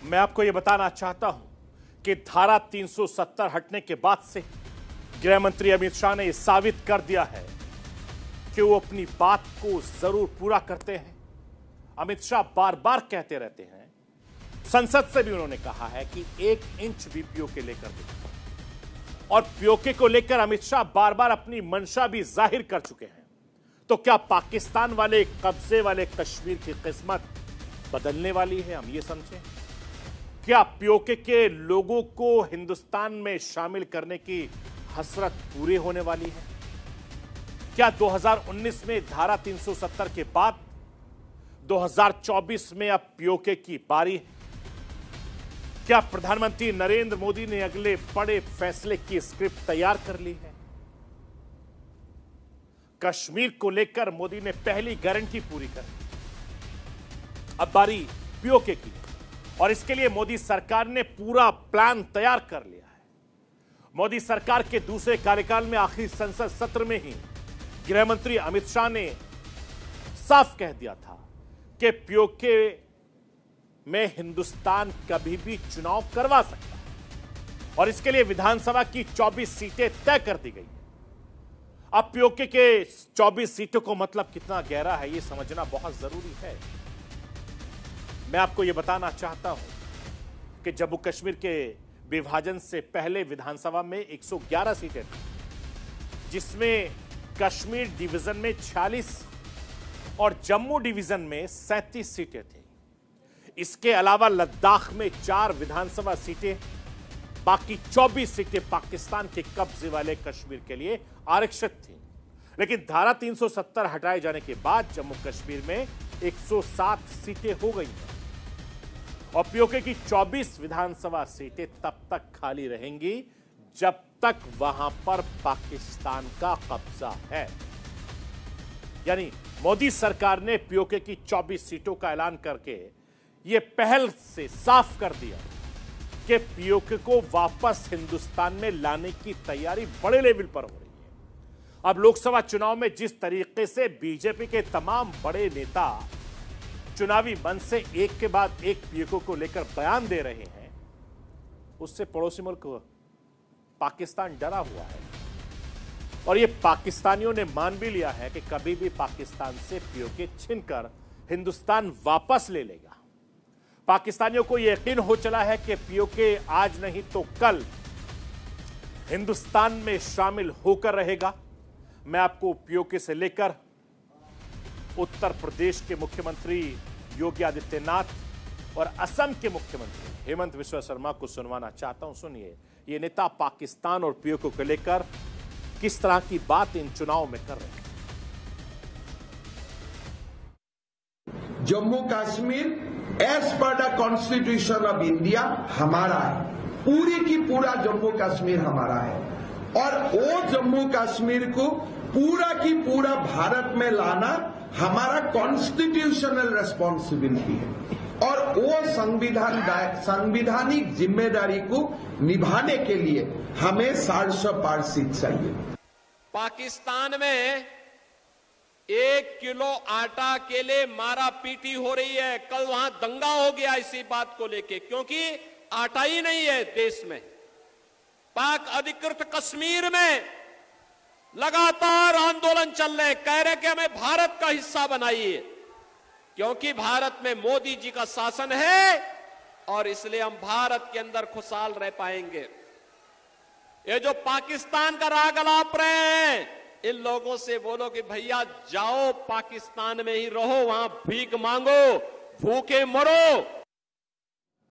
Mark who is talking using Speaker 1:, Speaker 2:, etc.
Speaker 1: मैं आपको यह बताना चाहता हूं कि धारा 370 हटने के बाद से गृह मंत्री अमित शाह ने यह साबित कर दिया है कि वो अपनी बात को जरूर पूरा करते हैं। अमित शाह बार बार कहते रहते हैं, संसद से भी उन्होंने कहा है कि 1 इंच भी पीओके लेकर दें, और पीओके को लेकर अमित शाह बार बार अपनी मंशा भी जाहिर कर चुके हैं। तो क्या पाकिस्तान वाले कब्जे वाले कश्मीर की किस्मत बदलने वाली है? हम ये समझें, क्या पीओके के लोगों को हिंदुस्तान में शामिल करने की हसरत पूरी होने वाली है? क्या 2019 में धारा 370 के बाद 2024 में अब पीओके की बारी है? क्या प्रधानमंत्री नरेंद्र मोदी ने अगले बड़े फैसले की स्क्रिप्ट तैयार कर ली है? कश्मीर को लेकर मोदी ने पहली गारंटी पूरी कर दी, अब बारी पीओके की, और इसके लिए मोदी सरकार ने पूरा प्लान तैयार कर लिया है। मोदी सरकार के दूसरे कार्यकाल में आखिरी संसद सत्र में ही गृह मंत्री अमित शाह ने साफ कह दिया था कि पीओके में हिंदुस्तान कभी भी चुनाव करवा सकता है, और इसके लिए विधानसभा की 24 सीटें तय कर दी गई। अब पीओके के 24 सीटों को मतलब कितना गहरा है, यह समझना बहुत जरूरी है। मैं आपको यह बताना चाहता हूं कि जम्मू कश्मीर के विभाजन से पहले विधानसभा में 111 सीटें थी, जिसमें कश्मीर डिवीजन में 46 और जम्मू डिवीजन में 37 सीटें थी। इसके अलावा लद्दाख में 4 विधानसभा सीटें, बाकी 24 सीटें पाकिस्तान के कब्जे वाले कश्मीर के लिए आरक्षित थी। लेकिन धारा 370 हटाए जाने के बाद जम्मू कश्मीर में 107 सीटें हो गई हैं, और पीओके की 24 विधानसभा सीटें तब तक खाली रहेंगी जब तक वहां पर पाकिस्तान का कब्जा है। यानी मोदी सरकार ने पीओके की 24 सीटों का ऐलान करके यह पहल से साफ कर दिया कि पीओके को वापस हिंदुस्तान में लाने की तैयारी बड़े लेवल पर हो रही है। अब लोकसभा चुनाव में जिस तरीके से बीजेपी के तमाम बड़े नेता चुनावी मंच से एक के बाद एक पीओके को लेकर बयान दे रहे हैं, उससे पड़ोसी मुल्क पाकिस्तान डरा हुआ है, और ये पाकिस्तानियों ने मान भी लिया है कि कभी भी पाकिस्तान से पीओके छीनकर हिंदुस्तान वापस ले लेगा। पाकिस्तानियों को यह यकीन हो चला है कि पीओके आज नहीं तो कल हिंदुस्तान में शामिल होकर रहेगा। मैं आपको पीओके से लेकर उत्तर प्रदेश के मुख्यमंत्री योगी आदित्यनाथ और असम के मुख्यमंत्री हेमंत बिस्वा शर्मा को सुनवाना चाहता हूं। सुनिए, ये नेता पाकिस्तान और पीओके को लेकर किस तरह की बात इन चुनाव में कर रहे हैं।
Speaker 2: Jammu Kashmir as per the constitution of India हमारा है, पूरी की पूरा जम्मू कश्मीर हमारा है, और वो जम्मू कश्मीर को पूरा की पूरा भारत में लाना हमारा कॉन्स्टिट्यूशनल रेस्पॉन्सिबिलिटी है, और वो संविधानिक जिम्मेदारी को निभाने के लिए हमें 400 पार सीट चाहिए।
Speaker 3: पाकिस्तान में 1 किलो आटा के लिए मारा पीटी हो रही है। कल वहां दंगा हो गया इसी बात को लेके, क्योंकि आटा ही नहीं है देश में। पाक अधिकृत कश्मीर में लगातार आंदोलन चल रहे, कह रहे कि हमें भारत का हिस्सा बनाइए, क्योंकि भारत में मोदी जी का शासन है और इसलिए हम भारत के अंदर खुशहाल रह पाएंगे। ये जो पाकिस्तान का राग अलाप रहे हैं, इन लोगों से बोलो कि भैया जाओ पाकिस्तान में ही रहो, वहां भीख मांगो, भूखे मरो,